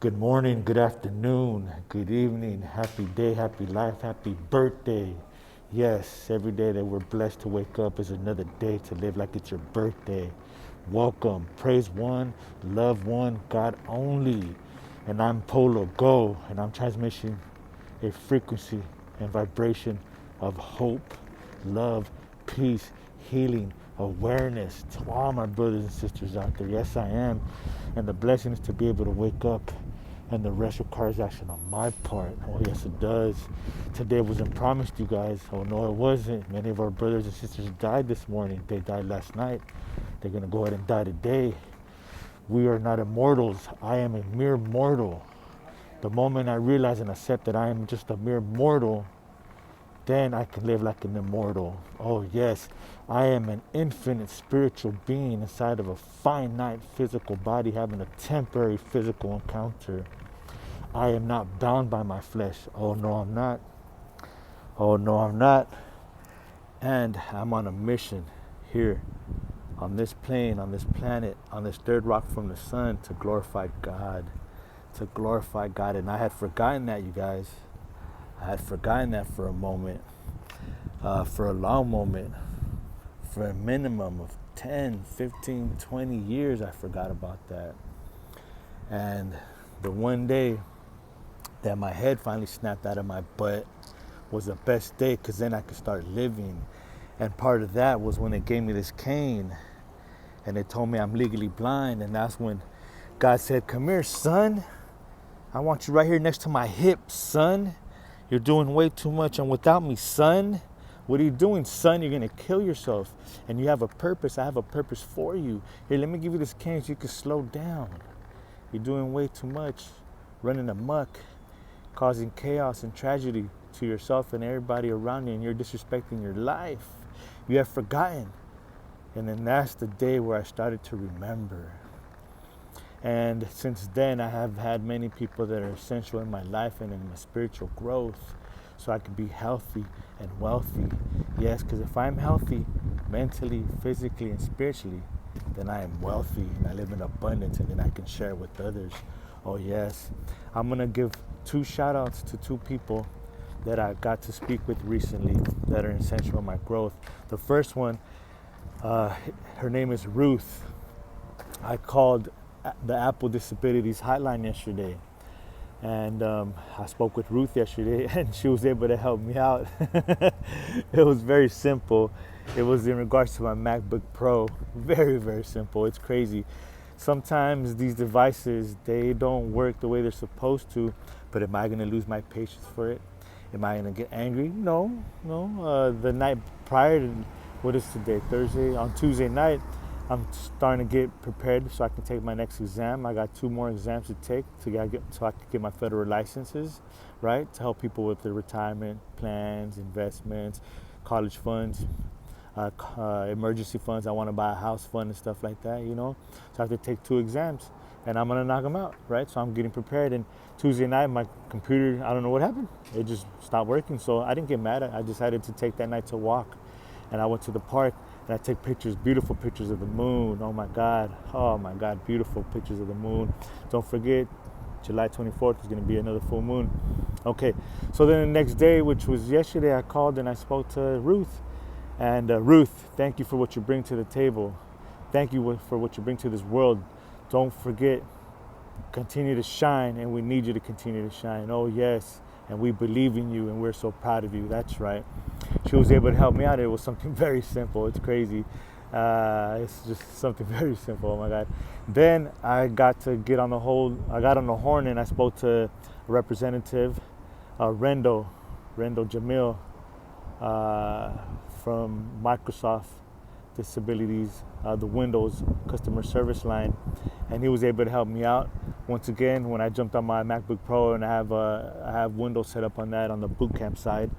Good morning, good afternoon, good evening, happy day, happy life, happy birthday. Yes, every day that we're blessed to wake up is another day to live like it's your birthday. Welcome, praise one, love one, God only. And I'm Polo Go, and I'm transmitting a frequency and vibration of hope, love, peace, healing, awareness to all my brothers and sisters out there. Yes, I am. And the blessing is to be able to wake up, and the rest requires action on my part. Oh, yes, it does. Today wasn't promised, you guys. Oh, no, it wasn't. Many of our brothers and sisters died this morning. They died last night. They're going to go ahead and die today. We are not immortals. I am a mere mortal. The moment I realize and accept that I am just a mere mortal, then I can live like an immortal. Oh, yes, I am an infinite spiritual being inside of a finite physical body having a temporary physical encounter. I am not bound by my flesh. Oh, no, I'm not. Oh, no, I'm not. And I'm on a mission here on this plane, on this planet, on this third rock from the sun to glorify God. To glorify God. And I had forgotten that, you guys. I had forgotten that for a moment, for a long moment, for a minimum of 10, 15, 20 years. I forgot about that. And the one day that my head finally snapped out of my butt was the best day, because then I could start living. And part of that was when they gave me this cane and they told me I'm legally blind. And that's when God said, "Come here, son. I want you right here next to my hip, son. You're doing way too much and without me, son. What are you doing, son? You're going to kill yourself. And you have a purpose. I have a purpose for you. Here, let me give you this cane so you can slow down. You're doing way too much, running amok, causing chaos and tragedy to yourself and everybody around you, and you're disrespecting your life. You have forgotten." And then that's the day where I started to remember. And since then, I have had many people that are essential in my life and in my spiritual growth so I can be healthy and wealthy. Yes, because if I'm healthy mentally, physically, and spiritually, then I am wealthy and I live in abundance, and then I can share it with others. Oh, yes. I'm going to give 2 shout outs to 2 people that I got to speak with recently that are essential in my growth. The first one, her name is Ruth. I called the Apple Disabilities Hotline yesterday, and I spoke with Ruth yesterday, and she was able to help me out. It was very simple. It was in regards to my MacBook Pro. Very, very simple. It's crazy. Sometimes these devices, they don't work the way they're supposed to, but am I going to lose my patience for it? Am I going to get angry? No, no. The night prior to, what is today, Thursday? On Tuesday night, I'm starting to get prepared so I can take my next exam. I got 2 more exams to take so I can get my federal licenses, right? To help people with their retirement plans, investments, college funds, emergency funds. I want to buy a house fund and stuff like that, you know? So I have to take 2 exams, and I'm going to knock them out, right? So I'm getting prepared. And Tuesday night, my computer, I don't know what happened. It just stopped working. So I didn't get mad. I decided to take that night to walk. And I went to the park, and I take pictures, beautiful pictures of the moon. Oh my God, beautiful pictures of the moon. Don't forget, July 24th is going to be another full moon. Okay, so then the next day, which was yesterday, I called and I spoke to Ruth. And Ruth, thank you for what you bring to the table. Thank you for what you bring to this world. Don't forget, continue to shine, and we need you to continue to shine. Oh yes, and we believe in you, and we're so proud of you. That's right. She was able to help me out. It was something very simple. It's crazy. It's just something very simple. Oh my God. Then I got to get on the I got on the horn, and I spoke to Representative Rendo Jamil from Microsoft Disabilities, the Windows customer service line, and he was able to help me out. Once again, when I jumped on my MacBook Pro, and I have Windows set up on that on the boot camp side,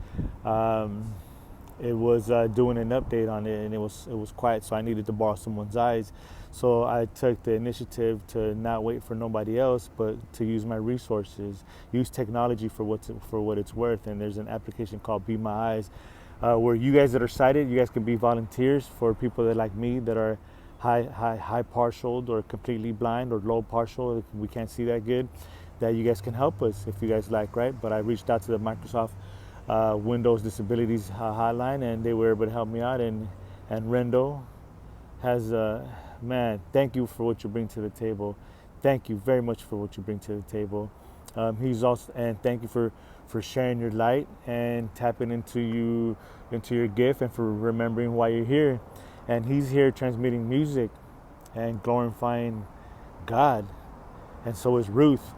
it was doing an update on it, and it was quiet, so I needed to borrow someone's eyes. So I took the initiative to not wait for nobody else, but to use my resources, use technology for what it's worth. And there's an application called Be My Eyes, where you guys that are sighted, you guys can be volunteers for people that like me that are high partialed or completely blind or low partial. We can't see that good. that you guys can help us if you guys like, right? But I reached out to the Microsoft Windows Disabilities Hotline, and they were able to help me out. And Rendo has, man, thank you for what you bring to the table. Thank you very much for what you bring to the table. He's also, and thank you for sharing your light and tapping into your gift, and for remembering why you're here. And he's here transmitting music and glorifying God. And so is Ruth.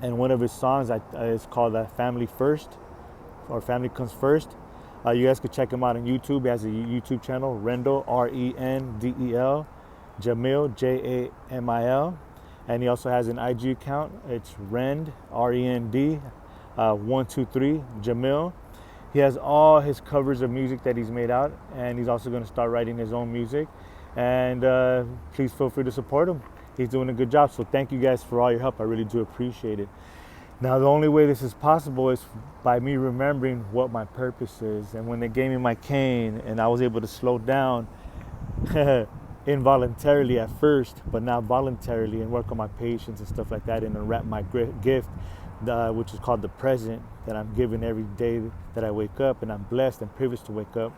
And one of his songs is called Family First, or Family Comes First. You guys could check him out on YouTube. He has a YouTube channel, Rendel, Rendel, Jamil, Jamil. And he also has an IG account. It's Rend, Rend, 123, Jamil. He has all his covers of music that he's made out, and he's also going to start writing his own music. And please feel free to support him. He's doing a good job. So thank you guys for all your help. I really do appreciate it. Now, the only way this is possible is by me remembering what my purpose is. And when they gave me my cane and I was able to slow down involuntarily at first, but now voluntarily, and work on my patience and stuff like that, and unwrap my gift, which is called the present, that I'm given every day that I wake up, and I'm blessed and privileged to wake up,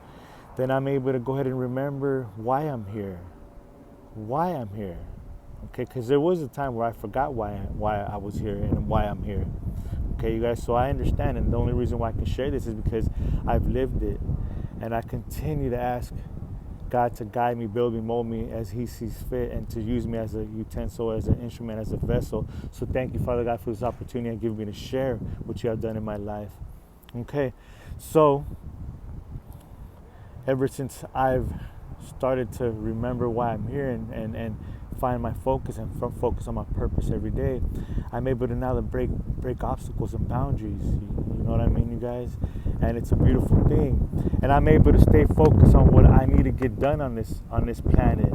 then I'm able to go ahead and remember why I'm here. Why I'm here. Okay, because there was a time where I forgot why I was here and why I'm here. Okay, you guys, so I understand, and the only reason why I can share this is because I've lived it, and I continue to ask God to guide me, build me, mold me as He sees fit, and to use me as a utensil, as an instrument, as a vessel. So thank you, Father God, for this opportunity and giving me to share what you have done in my life. Okay, so ever since I've started to remember why I'm here and find my focus and focus on my purpose every day, I'm able to now break obstacles and boundaries. You know what I mean, you guys? And it's a beautiful thing. And I'm able to stay focused on what I need to get done on this planet,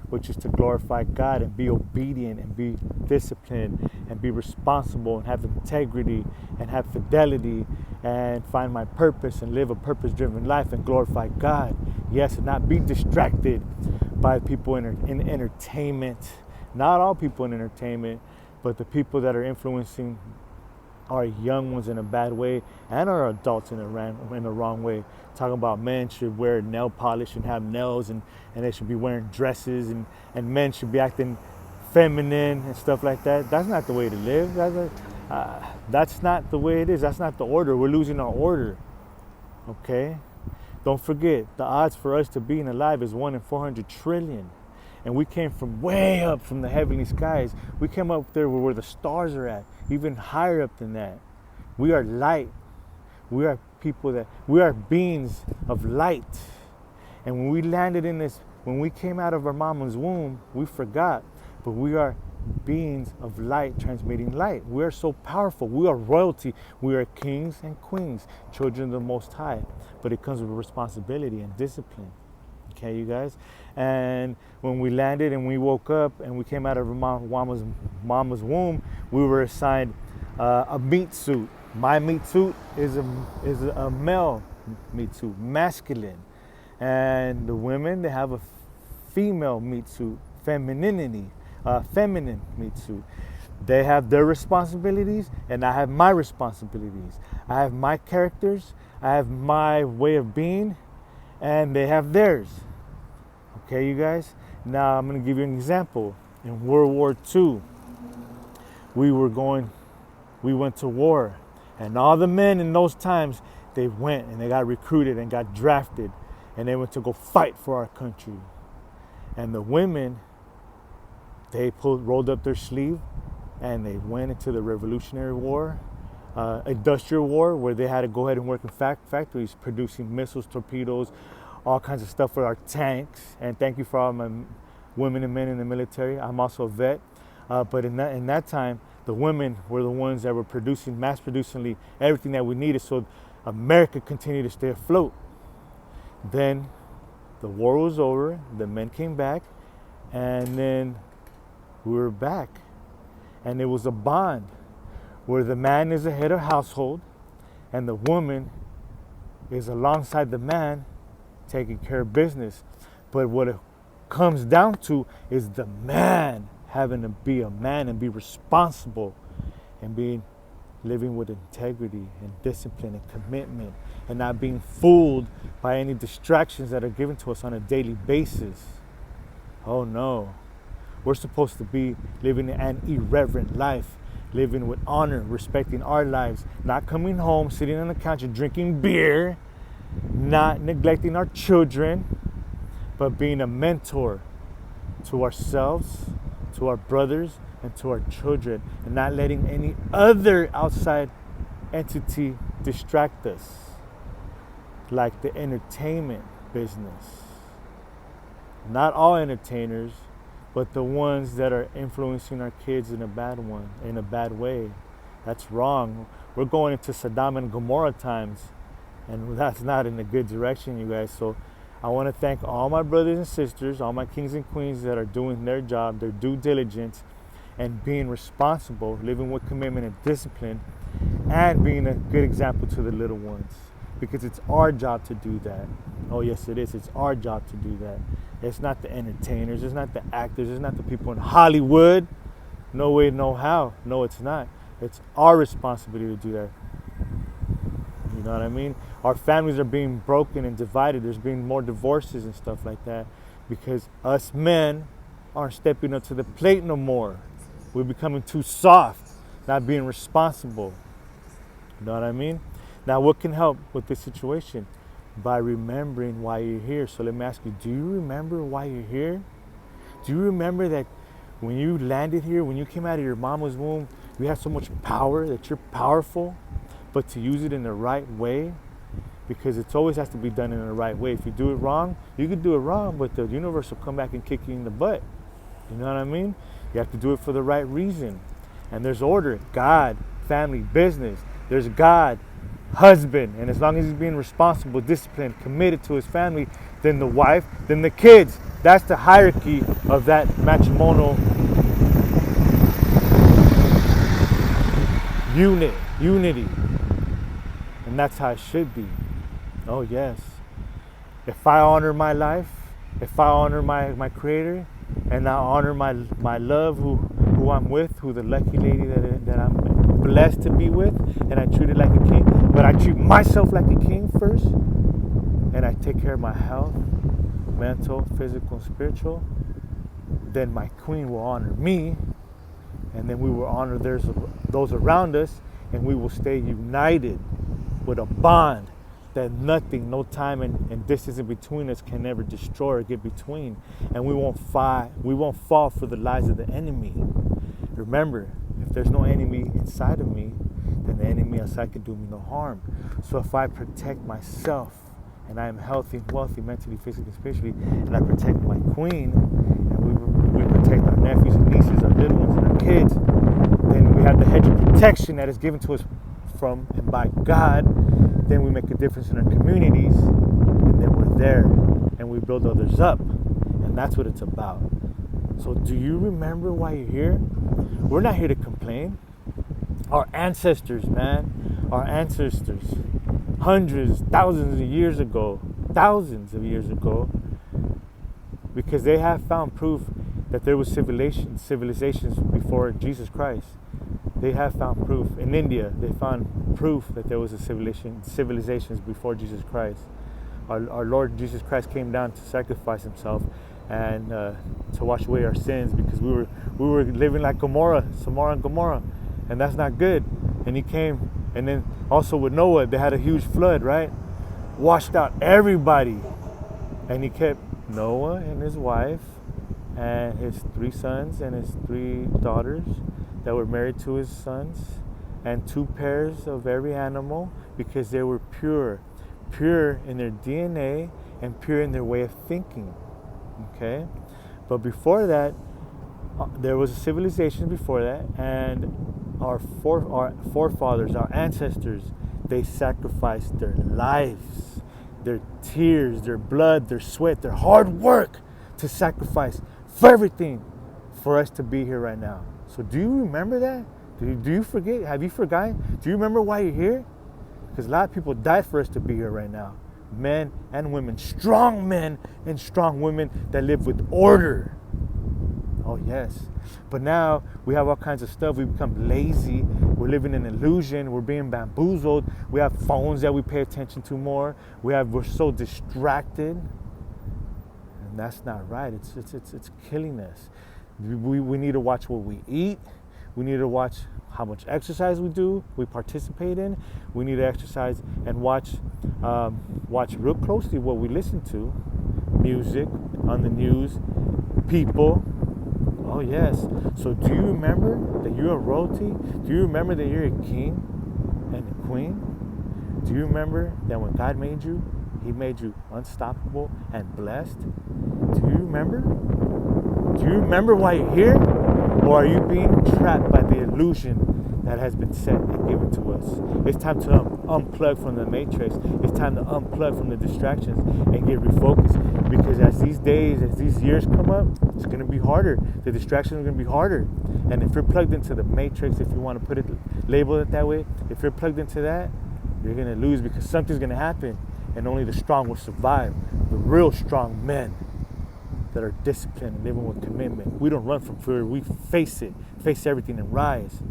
which is to glorify God and be obedient and be disciplined and be responsible and have integrity and have fidelity and find my purpose and live a purpose-driven life and glorify God. Yes, and not be distracted by people in entertainment. Not all people in entertainment, but the people that are influencing our young ones in a bad way, and our adults in the wrong way. Talking about men should wear nail polish and have nails, and they should be wearing dresses, and men should be acting feminine and stuff like that. That's not the way to live. That's not the way it is. That's not the order. We're losing our order. Okay? Don't forget, the odds for us to being alive is 1 in 400 trillion. And we came from way up from the heavenly skies. We came up there where the stars are at, even higher up than that. We are light. We are we are beings of light. And when we landed in this, when we came out of our mama's womb, we forgot. But we are beings of light, transmitting light. We are so powerful. We are royalty. We are kings and queens, children of the Most High. But it comes with responsibility and discipline. Okay, you guys? And when we landed and we woke up and we came out of our mama's womb, we were assigned a meat suit. My meat suit is a male meat suit, masculine. And the women, they have a female meat suit, femininity, feminine meat suit. They have their responsibilities, and I have my responsibilities. I have my characters, I have my way of being, and they have theirs. Okay, you guys? Now I'm going to give you an example. In World War II, we went to war, and all the men in those times, they went and they got recruited and got drafted, and they went to go fight for our country. And the women, they rolled up their sleeve and they went into the Revolutionary War, Industrial War, where they had to go ahead and work in factories producing missiles, torpedoes, all kinds of stuff for our tanks. And thank you for all my women and men in the military. I'm also a vet. But in that time, the women were the ones that were mass producing everything that we needed, so America continued to stay afloat. Then the war was over, the men came back, and then we were back. And it was a bond where the man is the head of household and the woman is alongside the man taking care of business. But what it comes down to is the man having to be a man and be responsible and living with integrity and discipline and commitment, and not being fooled by any distractions that are given to us on a daily basis. Oh no. We're supposed to be living an irreverent life, living with honor, respecting our lives, not coming home, sitting on the couch and drinking beer, not neglecting our children, but being a mentor to ourselves, to our brothers, and to our children, and not letting any other outside entity distract us, like the entertainment business. Not all entertainers, but the ones that are influencing our kids in a bad way. That's wrong. We're going into Sodom and Gomorrah times, and that's not in a good direction, you guys. So I want to thank all my brothers and sisters, all my kings and queens that are doing their job, their due diligence, and being responsible, living with commitment and discipline, and being a good example to the little ones. Because it's our job to do that. Oh yes, it is. It's our job to do that. It's not the entertainers, it's not the actors, it's not the people in Hollywood. No way, no how. No, it's not. It's our responsibility to do that. You know what I mean? Our families are being broken and divided. There's being more divorces and stuff like that because us men aren't stepping up to the plate no more. We're becoming too soft, not being responsible. You know what I mean? Now, what can help with this situation? By remembering why you're here. So let me ask you, do you remember why you're here? Do you remember that when you landed here, when you came out of your mama's womb, you had so much power, that you're powerful, but to use it in the right way? Because it always has to be done in the right way. If you do it wrong, you could do it wrong, but the universe will come back and kick you in the butt. You know what I mean? You have to do it for the right reason. And there's order. God, family, business. There's God, husband, and as long as he's being responsible, disciplined, committed to his family, then the wife, then the kids. That's the hierarchy of that matrimonial unity. And that's how it should be. Oh yes. If I honor my life, if I honor my creator, and I honor my love, who I'm with, who the lucky lady that I'm blessed to be with, and I treat it like a king, but I treat myself like a king first, and I take care of my health, mental, physical, and spiritual, then my queen will honor me, and then we will honor those around us, and we will stay united with a bond that nothing, no time and distance in between us can ever destroy or get between. And we won't fall for the lies of the enemy. Remember, if there's no enemy inside of me, then the enemy outside can do me no harm. So if I protect myself, and I am healthy, wealthy, mentally, physically, spiritually, and I protect my queen, and we protect our nephews and nieces, our little ones and our kids, then we have the hedge of protection that is given to us from and by God. Then we make a difference in our communities, and then we're there, and we build others up, and that's what it's about. So do you remember why you're here? We're not here to complain. Our ancestors, man, our ancestors, hundreds, thousands of years ago, because they have found proof that there was civilizations before Jesus Christ. They have found proof. In India, they found proof that there was a civilizations before Jesus Christ. Our Lord Jesus Christ came down to sacrifice himself and to wash away our sins, because we were living like Sodom and Gomorrah, and that's not good. And he came, and then also with Noah, they had a huge flood, right? Washed out everybody. And he kept Noah and his wife and his 3 sons and his 3 daughters that were married to his sons, and 2 pairs of every animal, because they were pure in their DNA and pure in their way of thinking. Okay? But before that, there was a civilization before that, and our forefathers, our ancestors, they sacrificed their lives, their tears, their blood, their sweat, their hard work to sacrifice for everything for us to be here right now. So do you remember that? Do you forget? Have you forgotten? Do you remember why you're here? Because a lot of people died for us to be here right now. Men and women, strong men and strong women that live with order. Oh, yes. But now we have all kinds of stuff. We become lazy. We're living in illusion. We're being bamboozled. We have phones that we pay attention to more. We're so distracted. And that's not right. It's killing us. We need to watch what we eat. We need to watch how much exercise we participate in. We need to exercise and watch real closely what we listen to. Music, on the news, people. Oh, yes. So do you remember that you're a royalty? Do you remember that you're a king and a queen? Do you remember that when God made you, He made you unstoppable and blessed? Do you remember? Do you remember why you're here? Or are you being trapped by the illusion that has been set and given to us? It's time to unplug from the matrix. It's time to unplug from the distractions and get refocused. Because as these years come up, it's going to be harder. The distractions are going to be harder. And if you're plugged into the matrix, if you want to label it that way, if you're plugged into that, you're going to lose because something's going to happen. And only the strong will survive. The real strong men that are disciplined and living with commitment. We don't run from fear. We face it. Face everything and rise.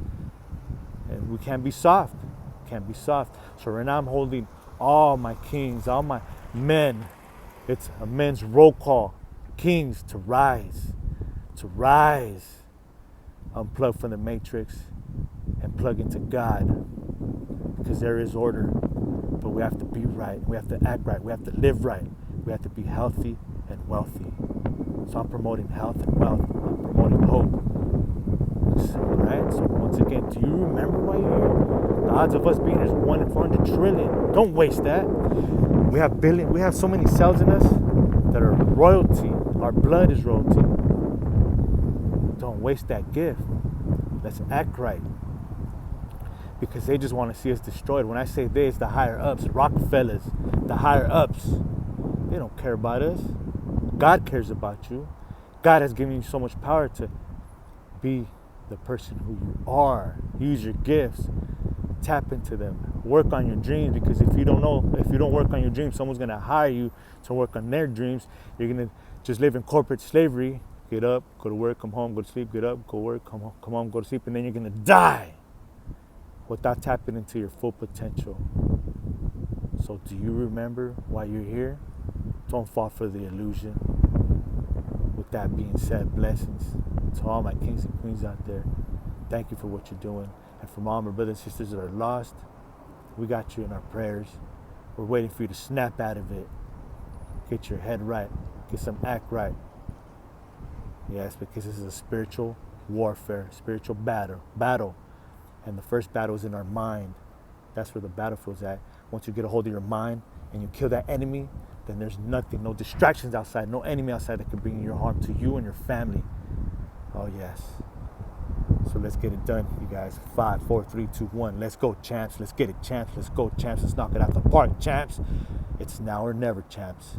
And we can't be soft. Can't be soft. So right now I'm holding all my kings, all my men. It's a men's roll call. Kings to rise. To rise. Unplug from the matrix and plug into God. Because there is order. But we have to be right. We have to act right. We have to live right. We have to be healthy and wealthy. So I'm promoting health and wealth. I'm promoting hope. Right? So once again, do you remember why you're here? The odds of us being here is 1 in 400 trillion. Don't waste that. We have so many cells in us that are royalty. Our blood is royalty. Don't waste that gift. Let's act right. Because they just want to see us destroyed. When I say they, it's the higher ups, Rockefellers, the higher ups. They don't care about us. God cares about you. God has given you so much power to be the person who you are. Use your gifts. Tap into them. Work on your dreams, because if you don't work on your dreams, someone's going to hire you to work on their dreams. You're going to just live in corporate slavery. Get up, go to work, come home, go to sleep, get up, go work, come home, go to sleep, and then you're going to die without tapping into your full potential. So do you remember why you're here? Don't fall for the illusion. With that being said, blessings to all my kings and queens out there. Thank you for what you're doing. And from all my brothers and sisters that are lost, we got you in our prayers. We're waiting for you to snap out of it. Get your head right. Get some act right. Yes, because this is a spiritual warfare, spiritual battle. And the first battle is in our mind. That's where the battlefield's at. Once you get a hold of your mind and you kill that enemy, then there's nothing, no distractions outside, no enemy outside that can bring your harm to you and your family. Oh, yes. So let's get it done, you guys. 5, 4, 3, 2, 1. Let's go, champs. Let's get it, champs. Let's go, champs. Let's knock it out the park, champs. It's now or never, champs.